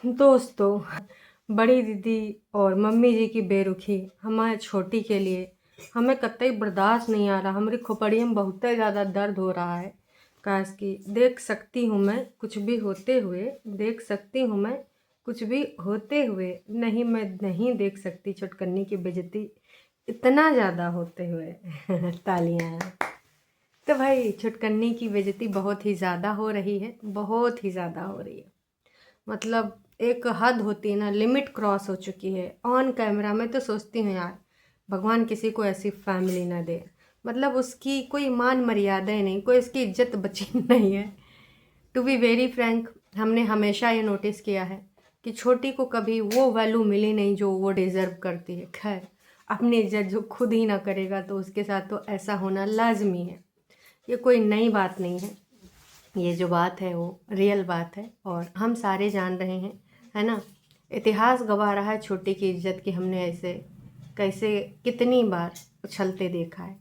दोस्तों, बड़ी दीदी और मम्मी जी की बेरुखी हमारे छोटी के लिए हमें कतई बर्दाश्त नहीं आ रहा। हमारी खोपड़ी में बहुत ज़्यादा दर्द हो रहा है। काश कि देख सकती हूँ मैं कुछ भी होते हुए, देख सकती हूँ मैं कुछ भी होते हुए, नहीं मैं नहीं देख सकती छुटकन्नी की बेइज्जती इतना ज़्यादा होते हुए। तालियां। तो भाई छुटकन्नी की बेइज्जती बहुत ही ज़्यादा हो रही है, बहुत ही ज़्यादा हो रही है। मतलब एक हद होती है ना, लिमिट क्रॉस हो चुकी है। ऑन कैमरा में तो सोचती हूँ यार, भगवान किसी को ऐसी फैमिली ना दे। मतलब उसकी कोई मान मर्यादा ही नहीं, कोई उसकी इज्जत बची नहीं है। टू बी वेरी फ्रैंक, हमने हमेशा ये नोटिस किया है कि छोटी को कभी वो वैल्यू मिली नहीं जो वो डिज़र्व करती है। खैर, अपनी इज्जत जो खुद ही ना करेगा तो उसके साथ तो ऐसा होना लाजमी है। ये कोई नई बात नहीं है। ये जो बात है वो रियल बात है और हम सारे जान रहे हैं, है ना। इतिहास गवा रहा है छोटी की इज्जत की, हमने ऐसे कैसे कितनी बार उछलते देखा है।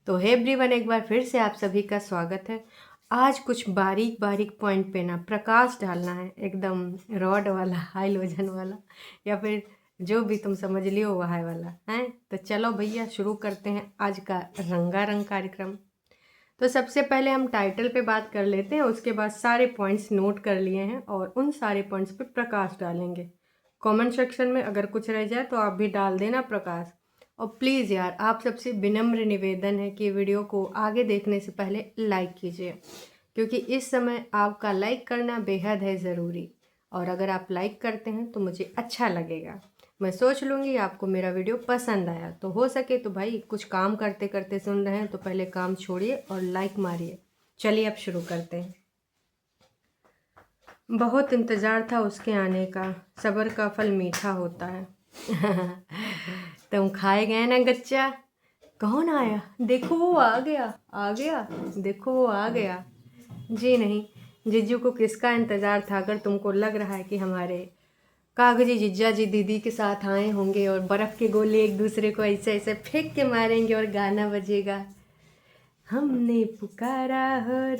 तो हे एवरीवन, एक बार फिर से आप सभी का स्वागत है। आज कुछ बारीक बारीक पॉइंट पे ना प्रकाश डालना है, एकदम रॉड वाला, हाइलोजन वाला, या फिर जो भी तुम समझ लियो वह वाला है। तो चलो भैया शुरू करते हैं आज का रंगारंग कार्यक्रम। तो सबसे पहले हम टाइटल पे बात कर लेते हैं, उसके बाद सारे पॉइंट्स नोट कर लिए हैं और उन सारे पॉइंट्स पे प्रकाश डालेंगे। कमेंट सेक्शन में अगर कुछ रह जाए तो आप भी डाल देना प्रकाश। और प्लीज़ यार, आप सबसे विनम्र निवेदन है कि वीडियो को आगे देखने से पहले लाइक कीजिए, क्योंकि इस समय आपका लाइक करना बेहद है ज़रूरी। और अगर आप लाइक करते हैं तो मुझे अच्छा लगेगा। मैं सोच लूँगी आपको मेरा वीडियो पसंद आया, तो हो सके तो भाई कुछ काम करते करते सुन रहे हैं तो पहले काम छोड़िए और लाइक मारिए। चलिए अब शुरू करते हैं। बहुत इंतज़ार था उसके आने का, सब्र का फल मीठा होता है। तुम खाए गए ना गच्चा। कौन आया? देखो वो आ गया, आ गया, देखो वो आ गया। जी नहीं, जीजू को किसका इंतज़ार था? अगर तुमको लग रहा है कि हमारे कागजी जीजा जी दीदी के साथ आए होंगे और बर्फ़ के गोले एक दूसरे को ऐसे ऐसे फेंक के मारेंगे और गाना बजेगा, हमने पुकारा और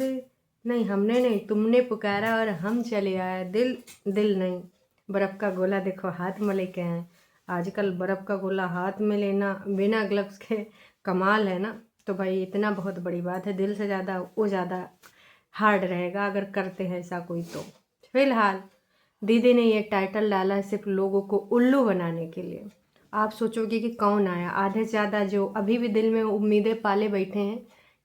नहीं, हमने नहीं, तुमने पुकारा और हम चले आए। दिल दिल नहीं, बर्फ़ का गोला देखो हाथ में लेके आए। आजकल बर्फ़ का गोला हाथ में लेना बिना ग्लव्स के कमाल है ना। तो भाई इतना बहुत बड़ी बात है, दिल से ज़्यादा वो ज़्यादा हार्ड रहेगा अगर करते हैं ऐसा कोई तो। फिलहाल दीदी ने ये टाइटल डाला है सिर्फ लोगों को उल्लू बनाने के लिए। आप सोचोगे कि कौन आया? आधे से ज़्यादा जो अभी भी दिल में उम्मीदें पाले बैठे हैं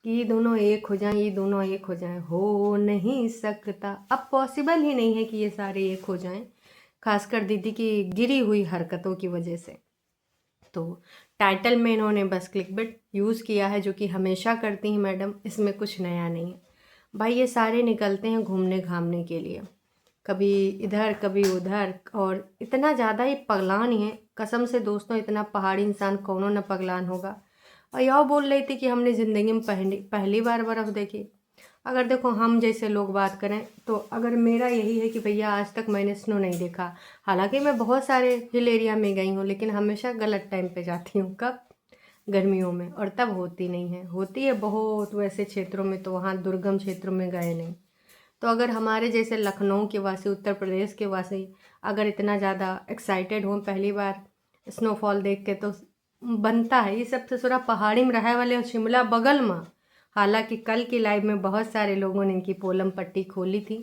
कि ये दोनों एक हो जाएं, ये दोनों एक हो जाएं, हो नहीं सकता। अब पॉसिबल ही नहीं है कि ये सारे एक हो जाएं, खासकर दीदी की गिरी हुई हरकतों की वजह से। तो टाइटल में इन्होंने बस क्लिकबिट यूज़ किया है, जो कि हमेशा करती हैं मैडम, इसमें कुछ नया नहीं है। भाई ये सारे निकलते हैं घूमने घामने के लिए, कभी इधर कभी उधर, और इतना ज़्यादा ही पगलान ही है। कसम से दोस्तों, इतना पहाड़ी इंसान कौनों न पगलान होगा। और यह बोल रही थी कि हमने ज़िंदगी में पहली बार बर्फ़ देखी। अगर देखो हम जैसे लोग बात करें तो अगर मेरा यही है कि भैया आज तक मैंने स्नो नहीं देखा। हालांकि मैं बहुत सारे हिल एरिया में गई हूँ, लेकिन हमेशा गलत टाइम पे जाती हूँ। कब? गर्मियों में, और तब होती नहीं है। होती है बहुत वैसे क्षेत्रों में, तो वहाँ दुर्गम क्षेत्रों में गए नहीं। तो अगर हमारे जैसे लखनऊ के वासी, उत्तर प्रदेश के वासी अगर इतना ज़्यादा एक्साइटेड हों पहली बार स्नोफॉल देख के, तो बनता है ये सब तो थोड़ा पहाड़ी में रहे वाले और शिमला बगल में। हालांकि कल की लाइव में बहुत सारे लोगों ने इनकी पोलम पट्टी खोली थी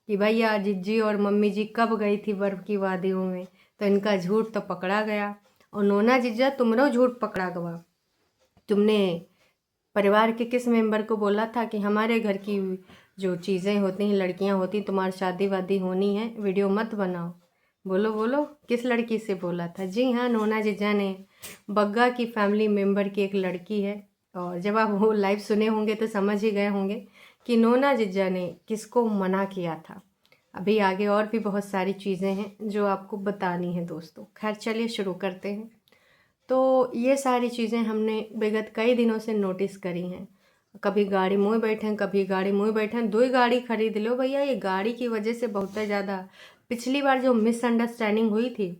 कि भैया जिज्जी और मम्मी जी कब गई थी बर्फ़ की वादियों में, तो इनका झूठ तो पकड़ा गया। और नोना जीजा तुम्हारा झूठ पकड़ा गया। तुमने परिवार के किस मेंबर को बोला था कि हमारे घर की जो चीज़ें होती हैं, लड़कियां होती, तुम्हारी शादी वादी होनी है, वीडियो मत बनाओ? बोलो बोलो, किस लड़की से बोला था? जी हाँ, नोना जीजा ने। बग्गा की फैमिली मेंबर की एक लड़की है। और जब आप वो लाइव सुने होंगे तो समझ ही गए होंगे कि नोना जीजा ने किसको मना किया था। अभी आगे और भी बहुत सारी चीज़ें हैं जो आपको बतानी है दोस्तों। खैर चलिए शुरू करते हैं। तो ये सारी चीज़ें हमने विगत कई दिनों से नोटिस करी हैं। कभी गाड़ी मुँह बैठे, कभी गाड़ी मुँह बैठे, दो ही गाड़ी खरीद लो भैया। ये गाड़ी की वजह से बहुत ज़्यादा पिछली बार जो मिसअंडरस्टैंडिंग हुई थी,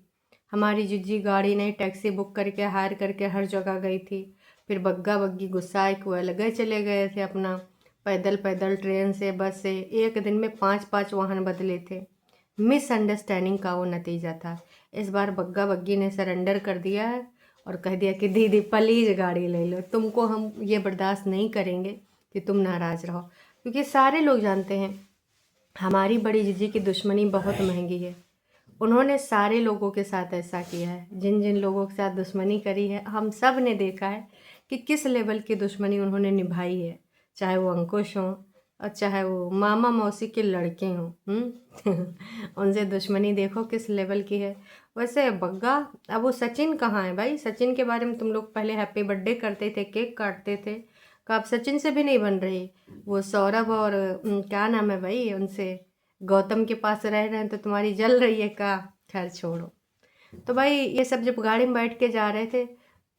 हमारी जिज्जी गाड़ी नहीं, टैक्सी बुक करके हायर करके हर जगह गई थी। फिर बग्गा बग्गी गुस्साए को अलग चले गए थे अपना, पैदल पैदल, ट्रेन से, बस से, एक दिन में 5-5 वाहन बदले थे। मिसअंडरस्टैंडिंग का वो नतीजा था। इस बार बग्गा बग्गी ने सरेंडर कर दिया है और कह दिया कि दीदी प्लीज़ गाड़ी ले लो, तुमको हम ये बर्दाश्त नहीं करेंगे कि तुम नाराज़ रहो। क्योंकि सारे लोग जानते हैं हमारी बड़ी जीजी की दुश्मनी बहुत महंगी है। उन्होंने सारे लोगों के साथ ऐसा किया है, जिन जिन लोगों के साथ दुश्मनी करी है हम सब ने देखा है कि किस लेवल की दुश्मनी उन्होंने निभाई है। चाहे वो अंकुश हों और चाहे वो मामा मौसी के लड़के हों। उनसे दुश्मनी देखो किस लेवल की है। वैसे बग्गा, अब वो सचिन कहाँ है भाई? सचिन के बारे में तुम लोग पहले हैप्पी बर्थडे करते थे, केक काटते थे, तो आप सचिन से भी नहीं बन रही। वो सौरभ और क्या नाम है भाई, उनसे गौतम के पास रह रहे हैं तो तुम्हारी जल रही है का? खैर छोड़ो। तो भाई ये सब जब गाड़ी में बैठ के जा रहे थे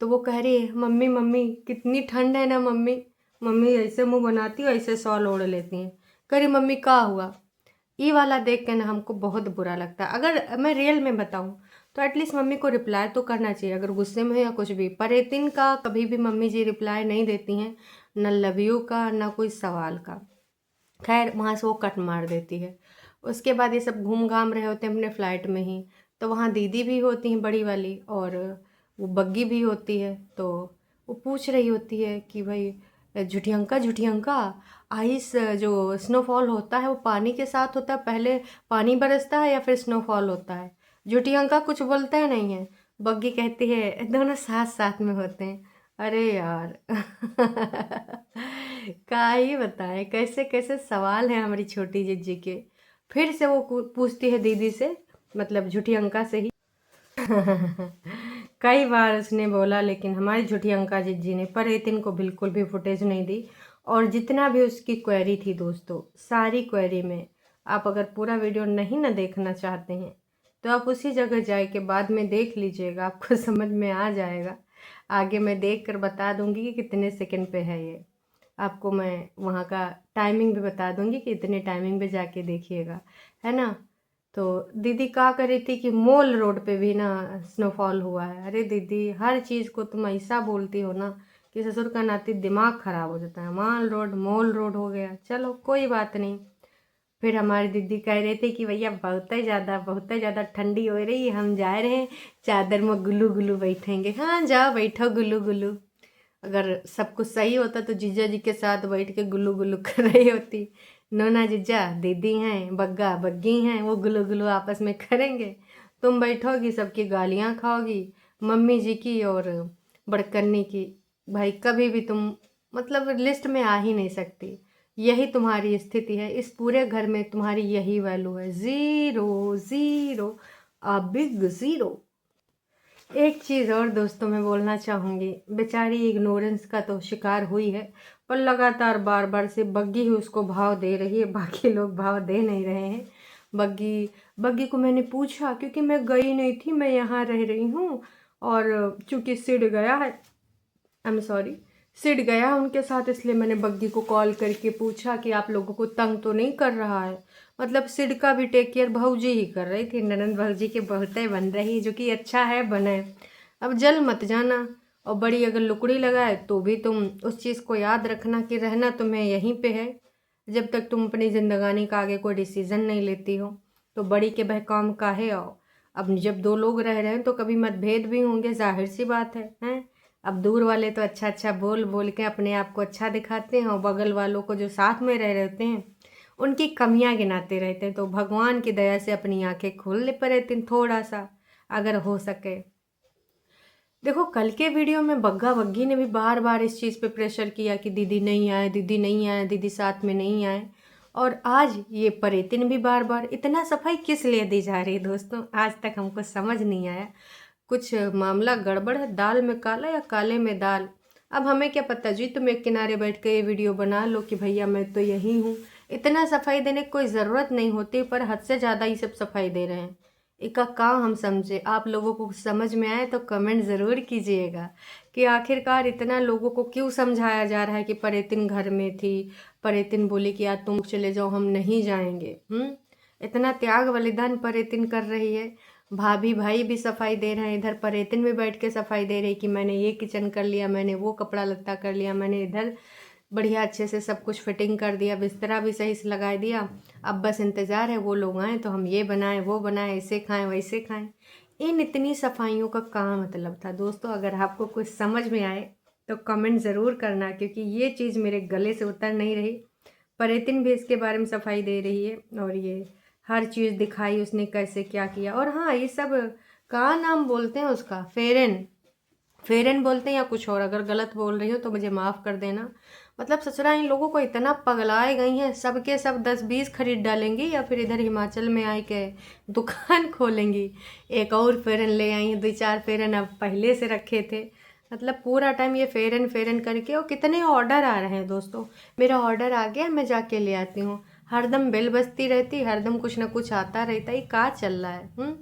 तो वो कह रही है, मम्मी मम्मी कितनी ठंड है ना मम्मी। मम्मी ऐसे मुंह बनाती है, ऐसे शॉल ओढ़ लेती हैं। कह रही मम्मी का हुआ? ये वाला देख के ना हमको बहुत बुरा लगता है। अगर मैं रियल में बताऊं तो एटलीस्ट मम्मी को रिप्लाई तो करना चाहिए, अगर गुस्से में है या कुछ भी। पर एतिन का कभी भी मम्मी जी रिप्लाई नहीं देती हैं, न लव यू का ना कोई सवाल का। खैर वहाँ से वो कट मार देती है। उसके बाद ये सब घूम घाम रहे होते हैं अपने फ्लाइट में ही, तो वहाँ दीदी भी होती हैं बड़ी वाली और वो बग्गी भी होती है। तो वो पूछ रही होती है कि भाई झुठियंका आइस जो स्नोफॉल होता है वो पानी के साथ होता है, पहले पानी बरसता है या फिर स्नोफॉल होता है? झुठियंका कुछ बोलता है नहीं है। बग्गी कहती है दोनों साथ साथ में होते हैं। अरे यार क्या ही बताएं, कैसे कैसे सवाल हैं हमारी छोटी जिज्जी के। फिर से वो पूछती है दीदी से, मतलब झूठी अंका से ही। कई बार उसने बोला लेकिन हमारी झूठी अंका जिज्जी ने पर को बिल्कुल भी फुटेज नहीं दी। और जितना भी उसकी क्वेरी थी दोस्तों, सारी क्वेरी में आप अगर पूरा वीडियो नहीं ना देखना चाहते हैं तो आप उसी जगह जाए के बाद में देख लीजिएगा, आपको समझ में आ जाएगा। आगे मैं देख कर बता दूंगी कि कितने सेकंड पे है ये। आपको मैं वहाँ का टाइमिंग भी बता दूंगी कि इतने टाइमिंग पे जाके देखिएगा, है ना। तो दीदी क्या कर रही थी कि मॉल रोड पे भी ना स्नोफॉल हुआ है। अरे दीदी, हर चीज़ को तुम ऐसा बोलती हो ना कि ससुर का नाती दिमाग ख़राब हो जाता है। मॉल रोड हो गया, चलो कोई बात नहीं। फिर हमारी दीदी कह रहे थे कि भैया बहुत ही ज़्यादा ठंडी हो रही है, हम जा रहे हैं चादर में गुल्लू गुल्लू बैठेंगे। हाँ जाओ बैठो गुल्लू गुल्लू। अगर सब कुछ सही होता तो जीजा जी के साथ बैठ के गुल्लू गुल्लू कर रही होती। नोना जीजा दीदी हैं, बग्गा बग्गी हैं, वो गुल्लू गुल्लू आपस में करेंगे। तुम बैठोगी सबकी गालियाँ खाओगी, मम्मी जी की और बड़कन्नी की। भाई कभी भी तुम मतलब लिस्ट में आ ही नहीं सकती। यही तुम्हारी स्थिति है, इस पूरे घर में तुम्हारी यही वैल्यू है, zero zero, a big zero. एक चीज़ और दोस्तों मैं बोलना चाहूँगी, बेचारी इग्नोरेंस का तो शिकार हुई है, पर लगातार बार बार से बग्गी ही उसको भाव दे रही है, बाकी लोग भाव दे नहीं रहे हैं। बग्गी बग्गी को मैंने पूछा, क्योंकि मैं गई नहीं थी, मैं यहाँ रह रही हूँ और चूँकि सिड गया है, आई एम सॉरी, सिड गया उनके साथ, इसलिए मैंने बग्गी को कॉल करके पूछा कि आप लोगों को तंग तो नहीं कर रहा है। मतलब सिड का भी टेक केयर भौजी ही कर रही थी, ननंद भौजी के बहुते बन रही, जो कि अच्छा है बने। अब जल मत जाना, और बड़ी अगर लुकड़ी लगाए तो भी तुम उस चीज़ को याद रखना कि रहना तुम्हें यहीं पे है, जब तक तुम अपनी ज़िंदगानी का आगे कोई डिसीज़न नहीं लेती हो। तो बड़ी के बहकाम काहे आओ। अब जब दो लोग रह रहे हैं तो कभी मतभेद भी होंगे, जाहिर सी बात है, हैं। अब दूर वाले तो अच्छा अच्छा बोल बोल के अपने आप को अच्छा दिखाते हैं, और बगल वालों को जो साथ में रह रहते हैं उनकी कमियां गिनाते रहते हैं। तो भगवान की दया से अपनी आंखें खोल ले पर थोड़ा सा, अगर हो सके। देखो कल के वीडियो में बग्गा बग्गी ने भी बार बार इस चीज़ पे प्रेशर किया कि दीदी नहीं आए, दीदी नहीं आए, दीदी साथ में नहीं आए। और आज ये परेतिन भी बार बार, इतना सफाई किस लिए दी जा रही है दोस्तों, आज तक हमको समझ नहीं आया। कुछ मामला गड़बड़ है, दाल में काला या काले में दाल। अब हमें क्या पता जी, तुम एक किनारे बैठ के ये वीडियो बना लो कि भैया मैं तो यही हूँ। इतना सफाई देने की कोई ज़रूरत नहीं होती, पर हद से ज़्यादा ही सब सफाई दे रहे हैं। इसका काम हम समझे, आप लोगों को समझ में आए तो कमेंट ज़रूर कीजिएगा कि आखिरकार इतना लोगों को क्यों समझाया जा रहा है कि परेतिन घर में थी। परेतिन बोली कि यार तुम चले जाओ, हम नहीं जाएंगे। इतना त्याग बलिदान परेतिन कर रही है। भाभी भाई भी सफाई दे रहे हैं, इधर परेतिन भी बैठ के सफाई दे रही कि मैंने ये किचन कर लिया, मैंने वो कपड़ा लत्ता कर लिया, मैंने इधर बढ़िया अच्छे से सब कुछ फिटिंग कर दिया, बिस्तरा भी सही से लगा दिया। अब बस इंतज़ार है वो लोग आएँ तो हम ये बनाएं वो बनाएं, ऐसे खाएं वैसे खाएं। इन इतनी सफाइयों का क्या मतलब था दोस्तों? अगर आपको कुछ समझ में आए तो कमेंट ज़रूर करना, क्योंकि ये चीज़ मेरे गले से उतर नहीं रही। परेतिन भी इसके बारे में सफाई दे रही है और ये हर चीज़ दिखाई उसने कैसे क्या किया। और हाँ, ये सब का नाम बोलते हैं उसका, फेरन फेरन बोलते हैं या कुछ और। अगर गलत बोल रही हो तो मुझे माफ़ कर देना। मतलब ससुरा इन लोगों को इतना पगलाए गई हैं, सबके सब 10-20 खरीद डालेंगी या फिर इधर हिमाचल में आई के दुकान खोलेंगी। एक और फेरन ले आई हैं, 2-4 फेरन अब पहले से रखे थे। मतलब पूरा टाइम ये फेरन फेरन करके। और कितने ऑर्डर आ रहे हैं दोस्तों, मेरा ऑर्डर आ गया मैं जाके ले आती हूँ। हरदम बेल बजती रहती, हरदम कुछ ना कुछ आता रहता, ये क्या चल रहा है?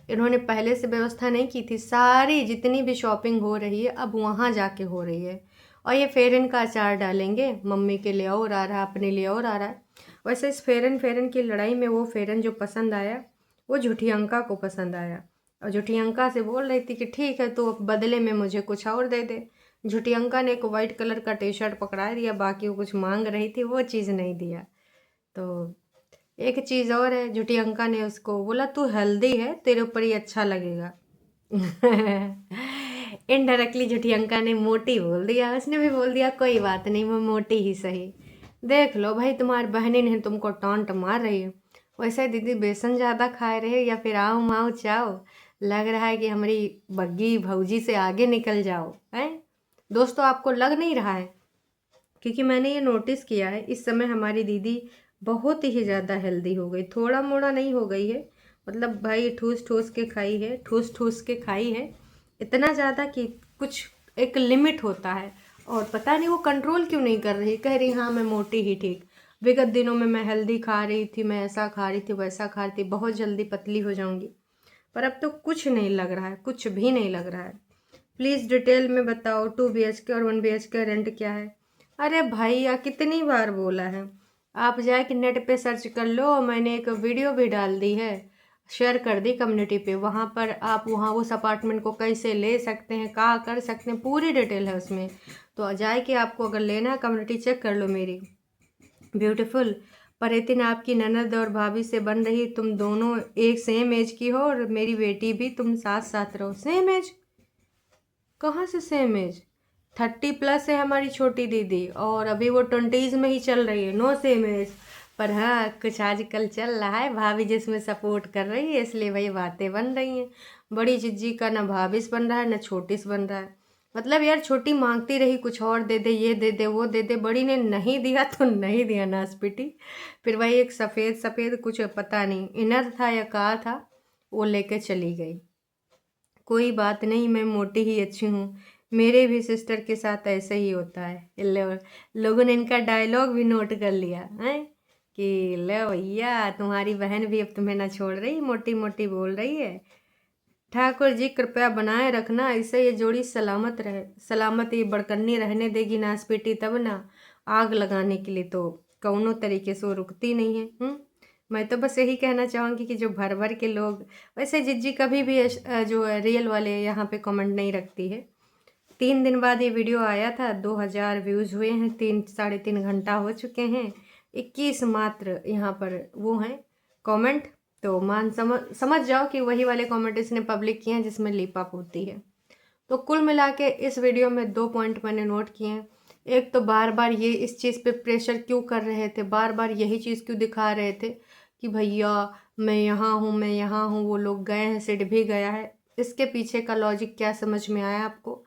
इन्होंने पहले से व्यवस्था नहीं की थी। सारी जितनी भी शॉपिंग हो रही है अब वहाँ जाके हो रही है। और ये फेरन का अचार डालेंगे, मम्मी के लिए और आ रहा है, अपने लिए और आ रहा है। वैसे इस फेरन फेरन की लड़ाई में वो फेरन जो पसंद आया वो झुठियंका को पसंद आया। और झुठियंका से बोल रही थी कि ठीक है तो बदले में मुझे कुछ और दे दे। झुठियंका ने एक वाइट कलर का टी शर्ट पकड़ा दिया, बाकी वो कुछ मांग रही थी वो चीज़ नहीं दिया। तो एक चीज़ और है, झूठी अंका ने उसको बोला तू हेल्दी है, तेरे ऊपर ही अच्छा लगेगा। इनडायरेक्टली झूठी अंका ने मोटी बोल दिया, उसने भी बोल दिया कोई बात नहीं वो मोटी ही सही। देख लो भाई, तुम्हारी बहनें हैं तुमको टॉन्ट मार रही है। वैसे दीदी बेसन ज़्यादा खाए रहे या फिर आओ माओ चाओ, लग रहा है कि हमारी बग्गी भौजी से आगे निकल जाओ हैं दोस्तों। आपको लग नहीं रहा है? क्योंकि मैंने ये नोटिस किया है इस समय हमारी दीदी बहुत ही ज़्यादा हेल्दी हो गई, थोड़ा मोड़ा नहीं हो गई है। मतलब भाई ठूस ठूस के खाई है, ठूस ठूस के खाई है, इतना ज़्यादा कि कुछ एक लिमिट होता है। और पता नहीं वो कंट्रोल क्यों नहीं कर रही, कह रही हाँ मैं मोटी ही ठीक। विगत दिनों में मैं हेल्दी खा रही थी, मैं ऐसा खा रही थी वैसा खा रही थी, बहुत जल्दी पतली हो जाऊंगी। पर अब तो कुछ नहीं लग रहा है, कुछ भी नहीं लग रहा है। प्लीज़ डिटेल में बताओ 2 BHK और 1 BHK रेंट क्या है? अरे भैया कितनी बार बोला है, आप जाके नेट पे सर्च कर लो। मैंने एक वीडियो भी डाल दी है, शेयर कर दी कम्युनिटी पे। वहाँ पर आप वहाँ उस अपार्टमेंट को कैसे ले सकते हैं, क्या कर सकते हैं, पूरी डिटेल है उसमें। तो जाए कि आपको अगर लेना है कम्युनिटी चेक कर लो मेरी। ब्यूटीफुल। पर इतनी आपकी ननद और भाभी से बन रही, तुम दोनों एक सेम एज की हो और मेरी बेटी भी, तुम साथ साथ रहो। Same age? कहाँ से सेम एज? 30+ है हमारी छोटी दीदी और अभी वो 20s में ही चल रही है, नो सेम एज। पर हाँ कुछ आजकल चल रहा है, भाभी जिसमें सपोर्ट कर रही है इसलिए भाई बातें बन रही हैं। बड़ी जिज्जी का ना भाभीस बन रहा है ना छोटीस बन रहा है। मतलब यार छोटी मांगती रही कुछ और दे दे, ये दे दे वो दे दे, बड़ी ने नहीं दिया तो नहीं दिया नासपीटी। फिर वही एक सफ़ेद सफ़ेद कुछ पता नहीं इनर था या का था, वो लेके चली गई। कोई बात नहीं, मैं मोटी ही अच्छी हूँ, मेरे भी सिस्टर के साथ ऐसे ही होता है। लोगों ने इनका डायलॉग भी नोट कर लिया है कि ले भैया तुम्हारी बहन भी अब तुम्हें ना छोड़ रही, मोटी मोटी बोल रही है। ठाकुर जी कृपया बनाए रखना, ऐसे ये जोड़ी सलामत रहे, सलामत ये बड़कन्नी रहने देगी नासपीटी तब ना। आग लगाने के लिए तो कौनों तरीके से वो रुकती नहीं है। मैं तो बस यही कहना चाहूँगी कि जो भर भर के लोग, वैसे जिज्जी कभी भी जो रियल वाले यहाँ पे कमेंट नहीं रखती है। 3 दिन बाद ये वीडियो आया था, 2000 व्यूज़ हुए हैं, 3-3.5 घंटा हो चुके हैं, 21 मात्र यहाँ पर वो हैं कमेंट। तो समझ जाओ कि वही वाले कमेंट इसने पब्लिक किए हैं जिसमें लिप अप होती है। तो कुल मिला के इस वीडियो में 2 पॉइंट मैंने नोट किए हैं। एक तो बार बार ये इस चीज़ पे प्रेशर क्यों कर रहे थे, बार बार यही चीज़ क्यों दिखा रहे थे कि भैया मैं यहाँ हूँ मैं यहाँ हूँ, वो लोग गए हैं, सिड भी गया है। इसके पीछे का लॉजिक क्या समझ में आया आपको?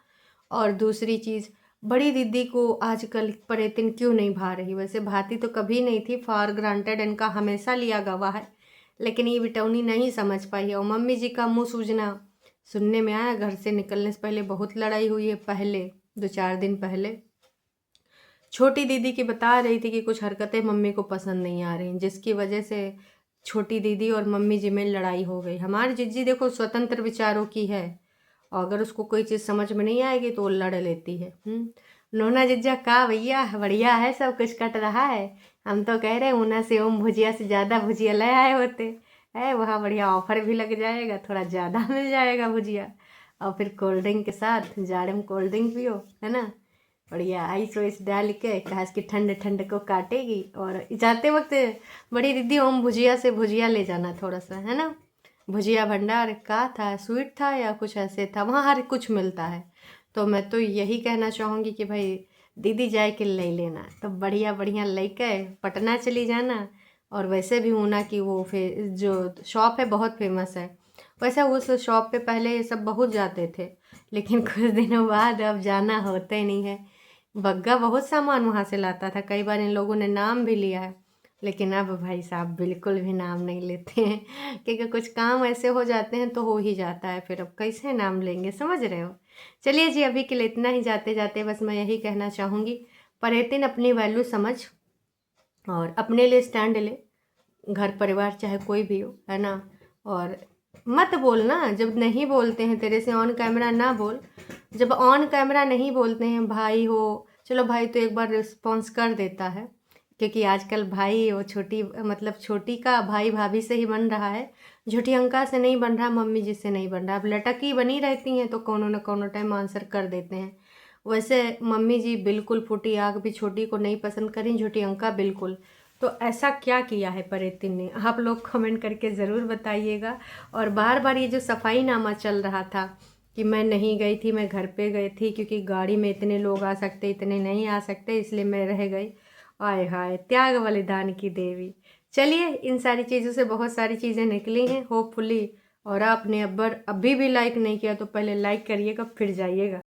और दूसरी चीज़, बड़ी दीदी को आजकल परेतिन क्यों नहीं भा रही? वैसे भाती तो कभी नहीं थी, फॉर ग्रांटेड इनका हमेशा लिया गवा है, लेकिन ये बिटौनी नहीं समझ पाई है। और मम्मी जी का मुँह सूझना सुनने में आया, घर से निकलने से पहले बहुत लड़ाई हुई है, पहले 2-4 दिन पहले। छोटी दीदी की बता रही थी कि कुछ हरकतें मम्मी को पसंद नहीं आ रही, जिसकी वजह से छोटी दीदी और मम्मी जी में लड़ाई हो गई। हमारी जिज्जी देखो स्वतंत्र विचारों की है, और अगर उसको कोई चीज़ समझ में नहीं आएगी तो वो लड़ लेती है। नोना जिज्जा का भैया बढ़िया है, सब कुछ कट रहा है। हम तो कह रहे हैं ऊना से ओम भुजिया से ज़्यादा भुजिया ले आए होते है, वहाँ बढ़िया ऑफर भी लग जाएगा, थोड़ा ज़्यादा मिल जाएगा भुजिया। और फिर कोल्ड ड्रिंक के साथ, जाड़े में कोल्ड ड्रिंक पियो, है ना। बढ़िया आइस वाइस डाल के घास की ठंड ठंड को काटेगी। और जाते वक्त बड़ी दीदी ओम भुजिया से भुजिया ले जाना थोड़ा सा, है ना। भुजिया भंडार का था, स्वीट था या कुछ ऐसे था, वहाँ हर कुछ मिलता है। तो मैं तो यही कहना चाहूँगी कि भाई दीदी जाए के ले लेना, तो बढ़िया बढ़िया लेके पटना चली जाना। और वैसे भी ऊना की वो जो शॉप है बहुत फेमस है। वैसे उस शॉप पे पहले ये सब बहुत जाते थे, लेकिन कुछ दिनों बाद अब जाना होता ही नहीं है। बग्गा बहुत सामान वहाँ से लाता था, कई बार इन लोगों ने नाम भी लिया है, लेकिन अब भाई साहब बिल्कुल भी नाम नहीं लेते हैं क्योंकि कुछ काम ऐसे हो जाते हैं तो हो ही जाता है, फिर अब कैसे नाम लेंगे, समझ रहे हो। चलिए जी, अभी के लिए इतना ही। जाते जाते बस मैं यही कहना चाहूँगी, पर्यटन अपनी वैल्यू समझ और अपने लिए स्टैंड ले, घर परिवार चाहे कोई भी हो, है ना। और मत बोलना, जब नहीं बोलते हैं तेरे से ऑन कैमरा ना बोल। जब ऑन कैमरा नहीं बोलते हैं, भाई हो, चलो भाई तो एक बार रिस्पॉन्स कर देता है, क्योंकि आजकल भाई वो छोटी मतलब छोटी का भाई भाभी से ही बन रहा है, झूठी अंका से नहीं बन रहा, मम्मी जी से नहीं बन रहा। अब लटकी बनी रहती हैं तो कोनो न कोनो टाइम आंसर कर देते हैं। वैसे मम्मी जी बिल्कुल फूटी आग भी छोटी को नहीं पसंद करी, झूठी अंका बिल्कुल। तो ऐसा क्या किया है परितिन ने, आप लोग कमेंट करके ज़रूर बताइएगा। और बार बार ये जो सफाई नामा चल रहा था कि मैं नहीं गई थी, मैं घर पे गई थी क्योंकि गाड़ी में इतने लोग आ सकते इतने नहीं आ सकते, इसलिए मैं रह गई। आय हाय, त्याग बलिदान की देवी। चलिए, इन सारी चीज़ों से बहुत सारी चीज़ें निकली हैं होपफुली। और आपने अभी भी लाइक नहीं किया तो पहले लाइक करिएगा, फिर जाइएगा।